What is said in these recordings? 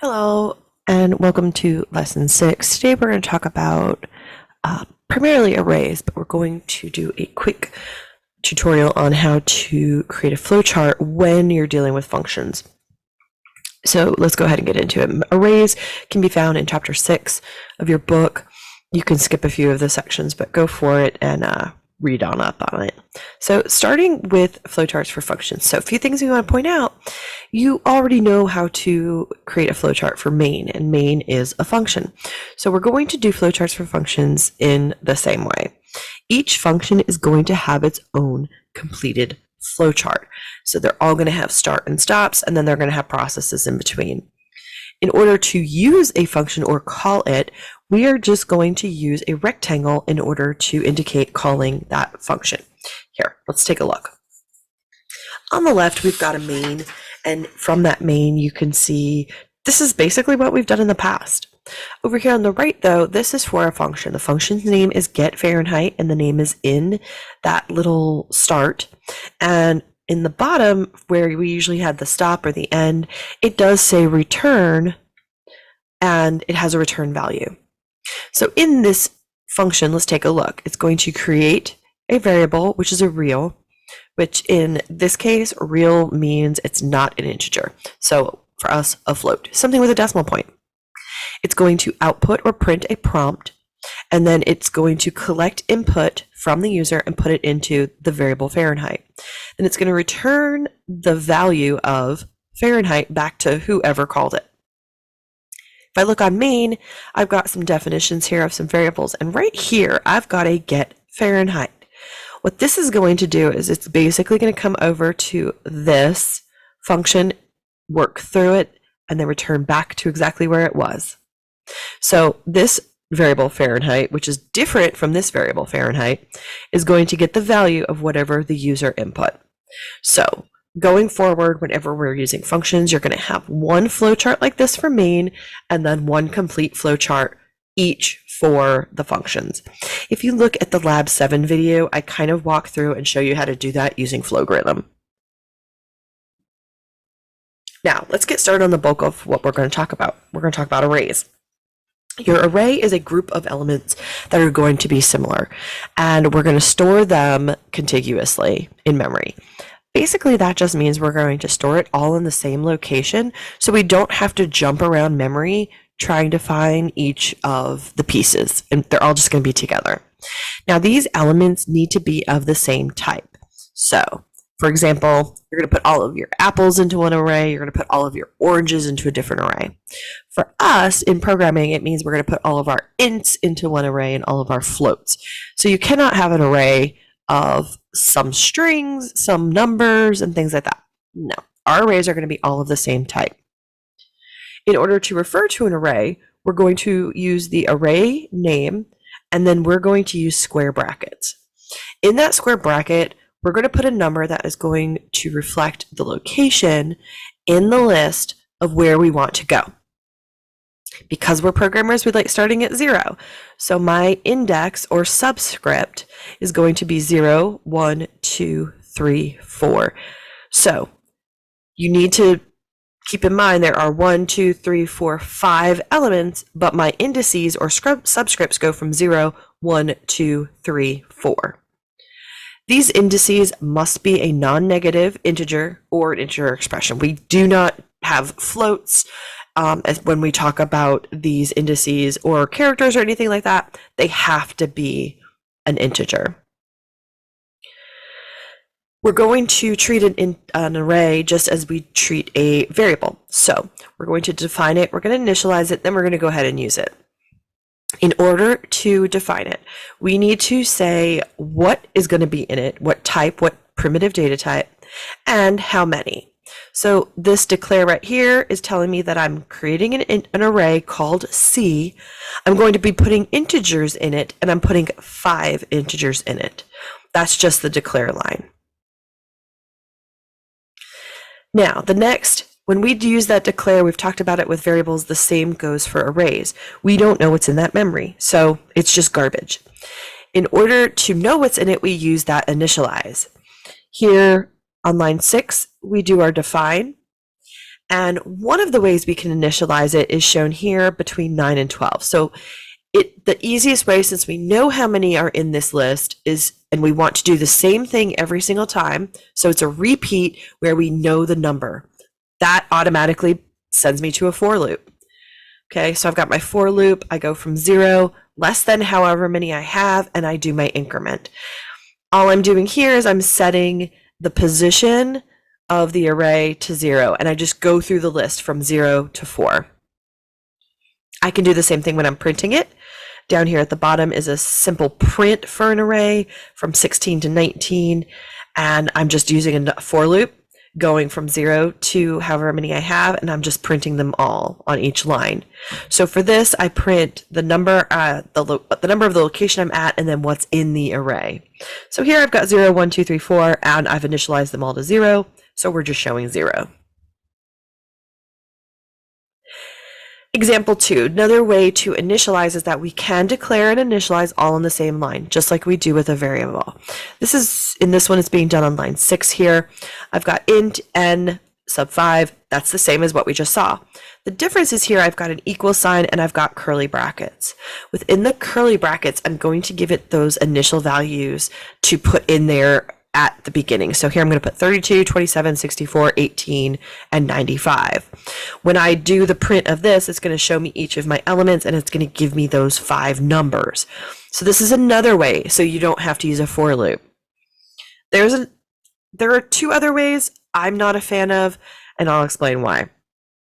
Hello, and welcome to lesson 6. Today we're going to talk about primarily arrays, but we're going to do a quick tutorial on how to create a flowchart when you're dealing with functions. So let's go ahead and get into it. Arrays can be found in chapter 6 of your book. You can skip a few of the sections, but go for it and read on up on it. So starting with flowcharts for functions. So a few things we want to point out. You already know how to create a flowchart for main, and main is a function. So we're going to do flowcharts for functions in the same way. Each function is going to have its own completed flowchart. So they're all going to have start and stops, and then they're going to have processes in between. In order to use a function or call it, we are just going to use a rectangle in order to indicate calling that function. Here, let's take a look. On the left, we've got a main, and from that main, you can see this is basically what we've done in the past. Over here on the right, though, this is for a function. The function's name is getFahrenheit, and the name is in that little start. And in the bottom, where we usually had the stop or the end, it does say return, and it has a return value. So in this function, let's take a look. It's going to create a variable, which is a real, which in this case, real means it's not an integer. So for us, a float, something with a decimal point. It's going to output or print a prompt, and then it's going to collect input from the user and put it into the variable Fahrenheit. And it's going to return the value of Fahrenheit back to whoever called it. If I look on main, I've got some definitions here of some variables, and right here I've got a get Fahrenheit. What this is going to do is it's basically going to come over to this function, work through it, and then return back to exactly where it was. So this variable Fahrenheit, which is different from this variable Fahrenheit, is going to get the value of whatever the user input. So going forward, whenever we're using functions, you're going to have one flowchart like this for main, and then one complete flowchart each for the functions. If you look at the Lab 7 video, I kind of walk through and show you how to do that using Flowgriddle. Now, let's get started on the bulk of what we're going to talk about. We're going to talk about arrays. Your array is a group of elements that are going to be similar, and we're going to store them contiguously in memory. Basically, that just means we're going to store it all in the same location, so we don't have to jump around memory trying to find each of the pieces, and they're all just going to be together. Now, these elements need to be of the same type. So, for example, you're going to put all of your apples into one array, you're going to put all of your oranges into a different array. For us, in programming, it means we're going to put all of our ints into one array and all of our floats. So you cannot have an array of some strings, some numbers, and things like that. No, our arrays are going to be all of the same type. In order to refer to an array, we're going to use the array name, and then we're going to use square brackets. In that square bracket, we're going to put a number that is going to reflect the location in the list of where we want to go. Because we're programmers, we like starting at 0. So my index or subscript is going to be 0, 1, 2, 3, 4. So you need to keep in mind there are 1, 2, 3, 4, 5 elements, but my indices or subscripts go from 0, 1, 2, 3, 4. These indices must be a non-negative integer or an integer expression. We do not have floats when we talk about these indices or characters or anything like that. They have to be an integer. We're going to treat an array just as we treat a variable. So we're going to define it, we're going to initialize it, then we're going to go ahead and use it. In order to define it, we need to say what is going to be in it, what type, what primitive data type, and how many. So this declare right here is telling me that I'm creating an array called C. I'm going to be putting integers in it, and I'm putting 5 integers in it. That's just the declare line. Now, the next, when we use that declare, we've talked about it with variables, the same goes for arrays. We don't know what's in that memory, so it's just garbage. In order to know what's in it, we use that initialize. Here on line 6, we do our define, And one of the ways we can initialize it is shown here between 9 and 12. So the easiest way, since we know how many are in this list, is, and we want to do the same thing every single time, so it's a repeat where we know the number. That automatically sends me to a for loop. Okay, so I've got my for loop. I go from 0, less than however many I have, and I do my increment. All I'm doing here is I'm setting the position of the array to 0, and I just go through the list from 0 to 4. I can do the same thing when I'm printing it. Down here at the bottom is a simple print for an array from 16 to 19, and I'm just using a for loop going from 0 to however many I have, and I'm just printing them all on each line. So for this, I print the number, the number of the location I'm at, and then what's in the array. So here I've got 0, 1, 2, 3, 4, and I've initialized them all to 0, so we're just showing 0. Example 2, another way to initialize is that we can declare and initialize all in the same line, just like we do with a variable. In this one, it's being done on line 6 here. I've got int n sub 5. That's the same as what we just saw. The difference is here I've got an equal sign and I've got curly brackets. Within the curly brackets, I'm going to give it those initial values to put in there at the beginning. So here I'm going to put 32, 27, 64, 18, and 95. When I do the print of this, it's going to show me each of my elements and it's going to give me those 5 numbers. So this is another way, so you don't have to use a for loop. There are 2 other ways I'm not a fan of, and I'll explain why.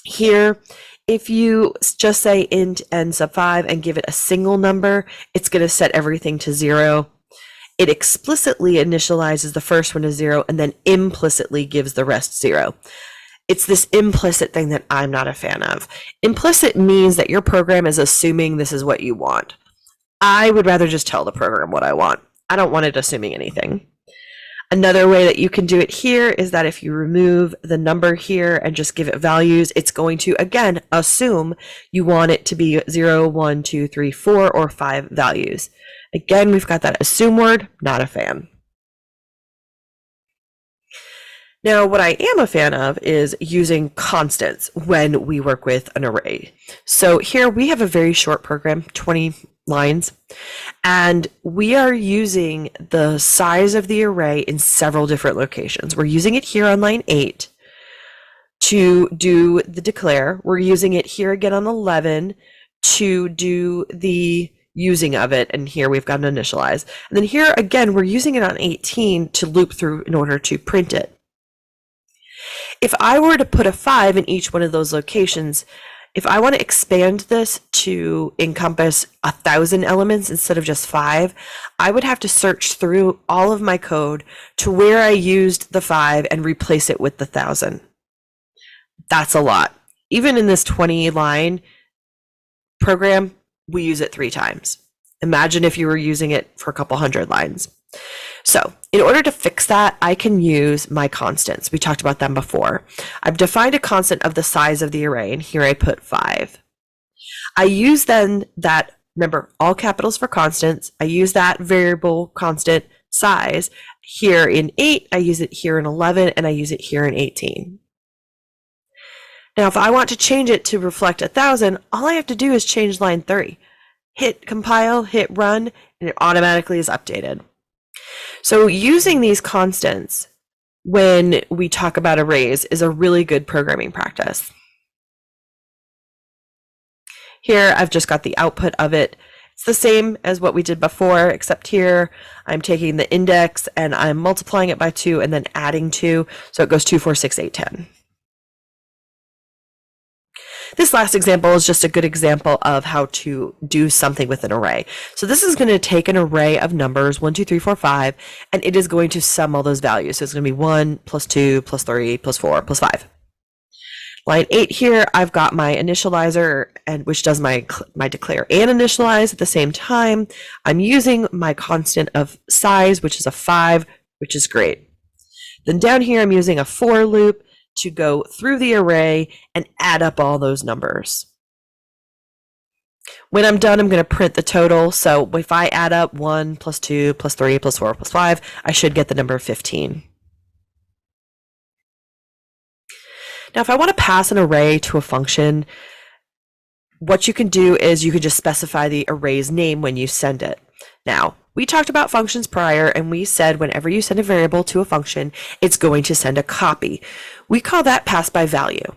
Here, if you just say int n sub 5 and give it a single number, it's going to set everything to 0. It explicitly initializes the first one to 0 and then implicitly gives the rest 0. It's this implicit thing that I'm not a fan of. Implicit means that your program is assuming this is what you want. I would rather just tell the program what I want. I don't want it assuming anything. Another way that you can do it here is that if you remove the number here and just give it values, it's going to, again, assume you want it to be 0, 1, 2, 3, 4, or 5 values. Again, we've got that assume word, not a fan. Now, what I am a fan of is using constants when we work with an array. So here we have a very short program, 20 lines, and we are using the size of the array in several different locations. We're using it here on line 8 to do the declare. We're using it here again on 11 to do the using of it, and here we've got an initialize. And then here again, we're using it on 18 to loop through in order to print it. If I were to put a 5 in each one of those locations, if I want to expand this to encompass 1,000 elements instead of just 5, I would have to search through all of my code to where I used the 5 and replace it with the 1,000. That's a lot. Even in this 20-line program, we use it 3 times. Imagine if you were using it for a couple hundred lines. So in order to fix that, I can use my constants. We talked about them before. I've defined a constant of the size of the array, and here I put 5. I use then that, remember, all capitals for constants. I use that variable constant size here in 8. I use it here in 11, and I use it here in 18. Now, if I want to change it to reflect 1,000, all I have to do is change line 3. Hit compile, hit run, and it automatically is updated. So using these constants when we talk about arrays is a really good programming practice. Here, I've just got the output of it. It's the same as what we did before, except here I'm taking the index and I'm multiplying it by 2 and then adding 2. So it goes 2, 4, 6, 8, 10. This last example is just a good example of how to do something with an array. So this is going to take an array of numbers, 1, 2, 3, 4, 5, and it is going to sum all those values. So it's going to be 1 plus 2 plus 3 plus 4 plus 5. Line 8 here, I've got my initializer, and which does my declare and initialize at the same time. I'm using my constant of size, which is a 5, which is great. Then down here, I'm using a for loop to go through the array and add up all those numbers. When I'm done, I'm going to print the total. So if I add up 1 plus 2 plus 3 plus 4 plus 5, I should get the number 15. Now, if I want to pass an array to a function, what you can do is you can just specify the array's name when you send it. Now, we talked about functions prior, and we said whenever you send a variable to a function, it's going to send a copy. We call that pass by value.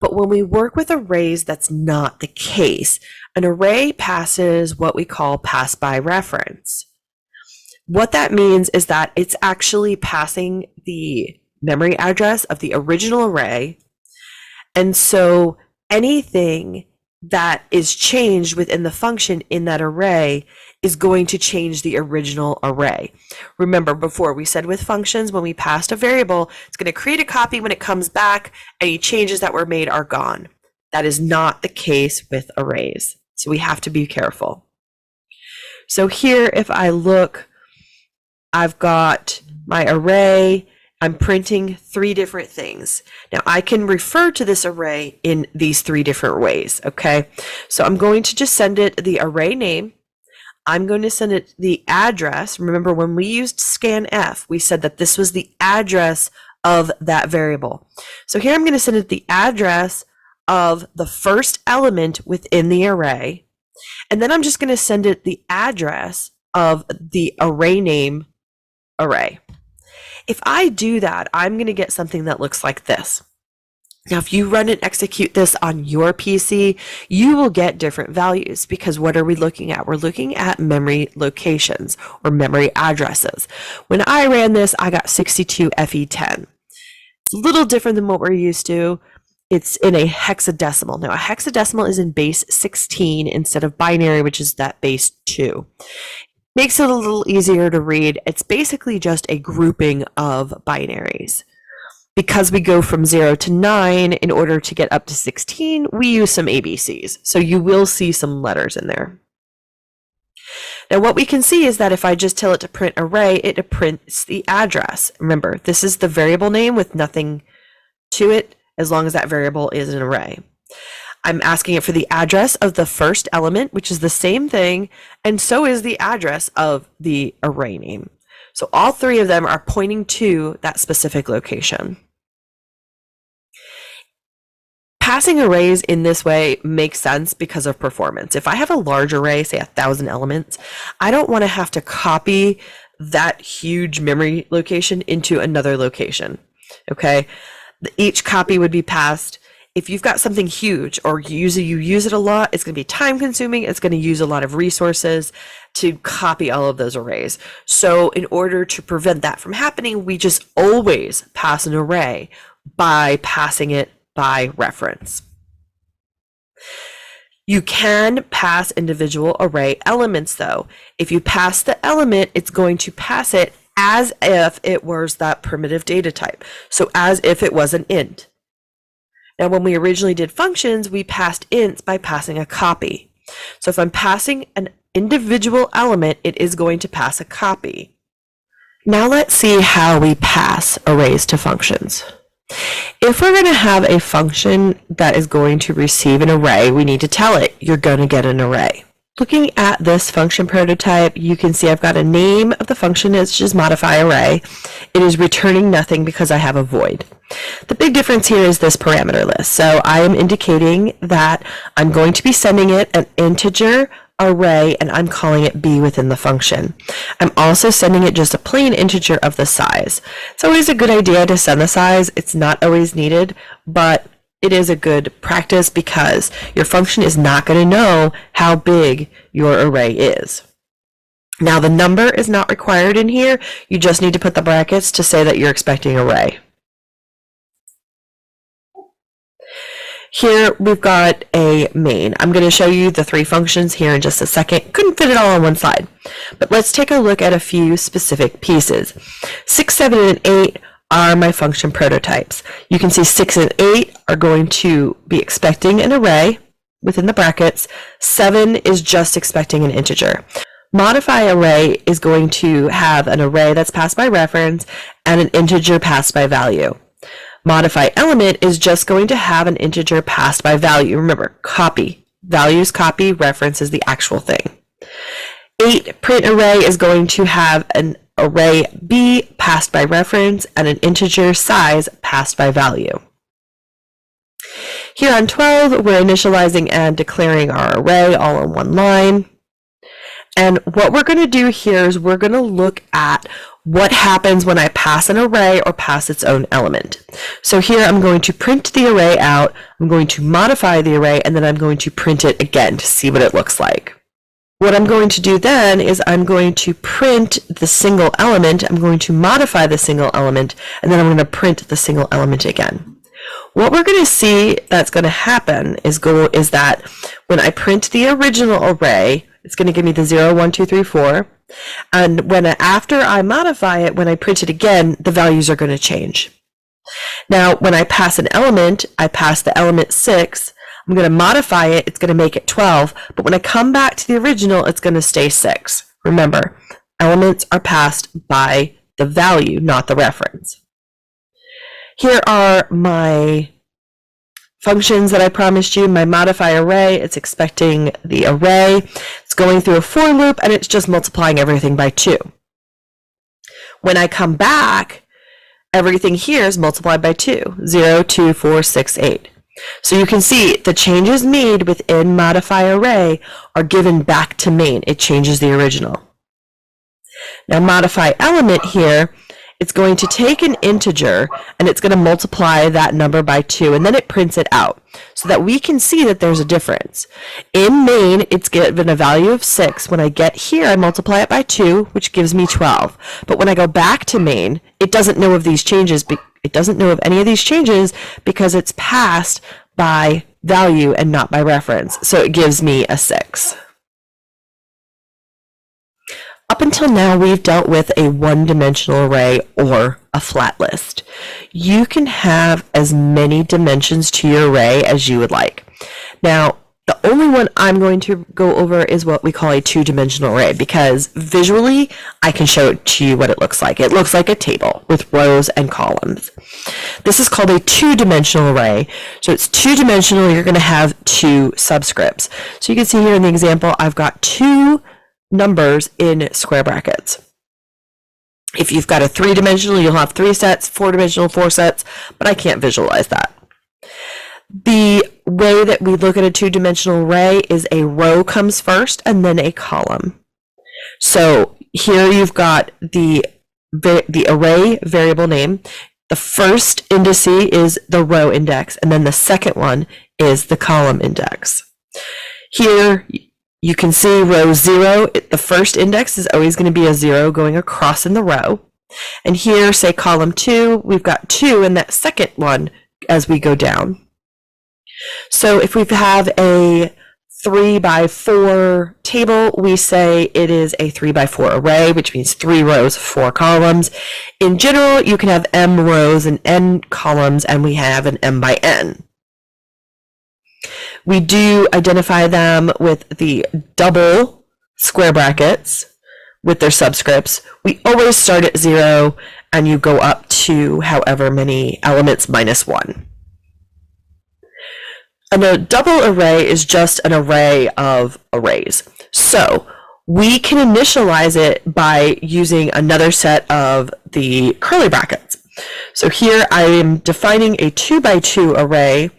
But when we work with arrays, that's not the case. An array passes what we call pass by reference. What that means is that it's actually passing the memory address of the original array. And so anything that is changed within the function in that array is going to change the original array. Remember, before we said with functions, when we passed a variable, it's going to create a copy when it comes back. Any changes that were made are gone. That is not the case with arrays. So we have to be careful. So here, if I look, I've got my array. I'm printing 3 different things. Now I can refer to this array in these 3 different ways, okay? So I'm going to just send it the array name. I'm going to send it the address. Remember, when we used scanf, we said that this was the address of that variable. So here I'm going to send it the address of the first element within the array. And then I'm just going to send it the address of the array name array. If I do that, I'm going to get something that looks like this. Now, if you run and execute this on your PC, you will get different values, because what are we looking at? We're looking at memory locations or memory addresses. When I ran this, I got 62 FE10. It's a little different than what we're used to. It's in a hexadecimal. Now, a hexadecimal is in base 16 instead of binary, which is that base 2. Makes it a little easier to read. It's basically just a grouping of binaries. Because we go from 0 to 9, in order to get up to 16, we use some ABCs. So you will see some letters in there. Now what we can see is that if I just tell it to print array, it prints the address. Remember, this is the variable name with nothing to it, as long as that variable is an array. I'm asking it for the address of the first element, which is the same thing, and so is the address of the array name. So all 3 of them are pointing to that specific location. Passing arrays in this way makes sense because of performance. If I have a large array, say 1,000 elements, I don't want to have to copy that huge memory location into another location. Okay, each copy would be passed. If you've got something huge or you use it a lot, it's going to be time consuming. It's going to use a lot of resources to copy all of those arrays. So in order to prevent that from happening, we just always pass an array by passing it by reference. You can pass individual array elements though. If you pass the element, it's going to pass it as if it was that primitive data type. So as if it was an int. Now, when we originally did functions, we passed ints by passing a copy. So if I'm passing an individual element, it is going to pass a copy. Now let's see how we pass arrays to functions. If we're going to have a function that is going to receive an array, we need to tell it, you're going to get an array. Looking at this function prototype, you can see I've got a name of the function, it's just modify array. It is returning nothing because I have a void. The big difference here is this parameter list. So I am indicating that I'm going to be sending it an integer array, and I'm calling it b within the function. I'm also sending it just a plain integer of the size. It's always a good idea to send the size. It's not always needed, but it is a good practice because your function is not going to know how big your array is. Now the number is not required in here. You just need to put the brackets to say that you're expecting array. Here we've got a main. I'm going to show you the 3 functions here in just a second. Couldn't fit it all on one slide, but let's take a look at a few specific pieces. 6, 7, and 8 are my function prototypes. You can see 6 and 8 are going to be expecting an array within the brackets. 7 is just expecting an integer. Modify array is going to have an array that's passed by reference and an integer passed by value. Modify element is just going to have an integer passed by value. Remember, copy. Values copy, reference is the actual thing. 8, print array is going to have an array b passed by reference and an integer size passed by value. Here on 12, we're initializing and declaring our array all in one line. And what we're going to do here is we're going to look at what happens when I pass an array or pass its own element. So here I'm going to print the array out, I'm going to modify the array, and then I'm going to print it again to see what it looks like. What I'm going to do then is I'm going to print the single element, I'm going to modify the single element, and then I'm going to print the single element again. What we're going to see that's going to happen is that when I print the original array, it's going to give me the 0, 1, 2, 3, 4. And after I modify it, when I print it again, the values are going to change. Now, when I pass an element, I pass the element 6. I'm going to modify it. It's going to make it 12. But when I come back to the original, it's going to stay 6. Remember, elements are passed by the value, not the reference. Here are my functions that I promised you. My modify array, it's expecting the array. It's going through a for loop, and it's just multiplying everything by 2. When I come back, everything here is multiplied by 2. 0, 2, 4, 6, 8. So you can see the changes made within modify array are given back to main. It changes the original. Now modify element here, it's going to take an integer and it's going to multiply that number by 2, and then it prints it out so that we can see that there's a difference. In main, it's given a value of 6. When I get here, I multiply it by 2, which gives me 12. But when I go back to main, it doesn't know of these changes. It doesn't know of any of these changes because it's passed by value and not by reference. So it gives me a 6. Up until now, we've dealt with a one-dimensional array or a flat list. You can have as many dimensions to your array as you would like. Now, the only one I'm going to go over is what we call a two-dimensional array, because visually, I can show it to you what it looks like. It looks like a table with rows and columns. This is called a two-dimensional array. So it's two-dimensional, you're going to have 2 subscripts. So you can see here in the example, I've got 2 numbers in square brackets. If you've got a 3-dimensional, you'll have 3 sets, 4-dimensional, 4 sets, but I can't visualize that. The way that we look at a two-dimensional array is a row comes first and then a column. So here you've got the array variable name. The first indice is the row index, and then the second one is the column index. Here you can see row 0, the first index is always going to be a 0 going across in the row. And here, say column 2, we've got 2 in that second one as we go down. So if we have a 3 by 4 table, we say it is a 3 by 4 array, which means 3 rows, 4 columns. In general, you can have m rows and n columns, and we have an m by n. We do identify them with the double square brackets with their subscripts. We always start at 0, and you go up to however many elements minus 1. And a double array is just an array of arrays. So we can initialize it by using another set of the curly brackets. So here I am defining a 2 by 2 array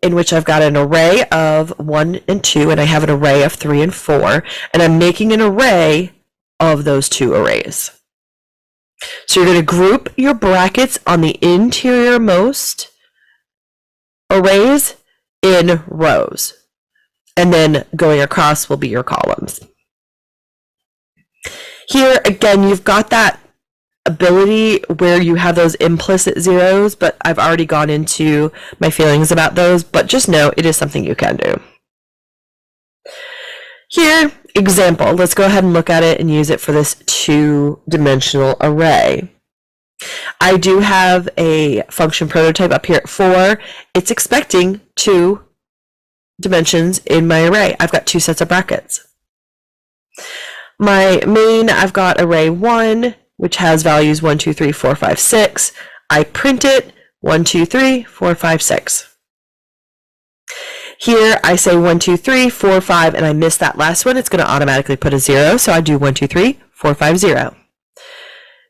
in which I've got an array of 1 and 2, and I have an array of 3 and 4, and I'm making an array of those 2 arrays. So you're going to group your brackets on the interiormost arrays in rows, and then going across will be your columns. Here again, you've got that ability where you have those implicit zeros, but I've already gone into my feelings about those, but just know it is something you can do. Here, example, let's go ahead and look at it and use it for this two-dimensional array. I do have a function prototype up here at 4. It's expecting 2 dimensions in my array. I've got 2 sets of brackets. My main, I've got array 1, which has values 1, 2, 3, 4, 5, 6. I print it 1, 2, 3, 4, 5, 6. Here I say 1, 2, 3, 4, 5, and I miss that last one. It's going to automatically put a 0, so I do 1, 2, 3, 4, 5, 0.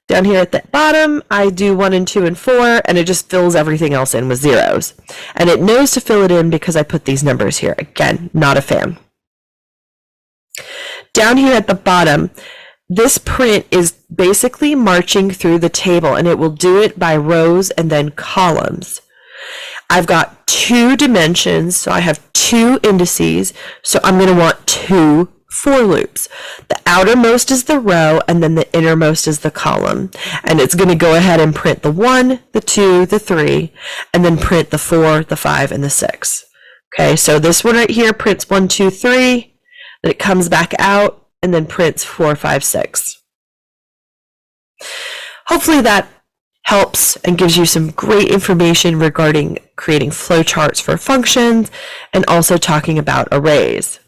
Down here at the bottom, I do 1 and 2 and 4, and it just fills everything else in with zeros. And it knows to fill it in because I put these numbers here. Again, not a fan. Down here at the bottom, this print is basically marching through the table, and it will do it by rows and then columns. I've got 2 dimensions, so I have 2 indices, so I'm going to want 2 for loops. The outermost is the row, and then the innermost is the column. And it's going to go ahead and print the 1, the 2, the 3, and then print the 4, the 5, and the 6. Okay, so this one right here prints 1, 2, 3, then it comes back out, and then prints 4, 5, 6. Hopefully that helps and gives you some great information regarding creating flowcharts for functions and also talking about arrays.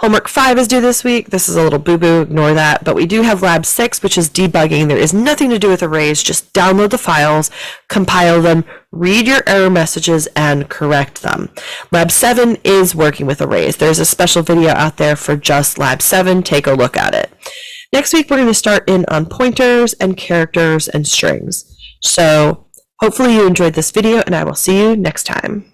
Homework 5 is due this week. This is a little boo-boo, ignore that. But we do have Lab 6, which is debugging. There is nothing to do with arrays. Just download the files, compile them, read your error messages, and correct them. Lab 7 is working with arrays. There's a special video out there for just Lab 7. Take a look at it. Next week, we're going to start in on pointers and characters and strings. So hopefully you enjoyed this video, and I will see you next time.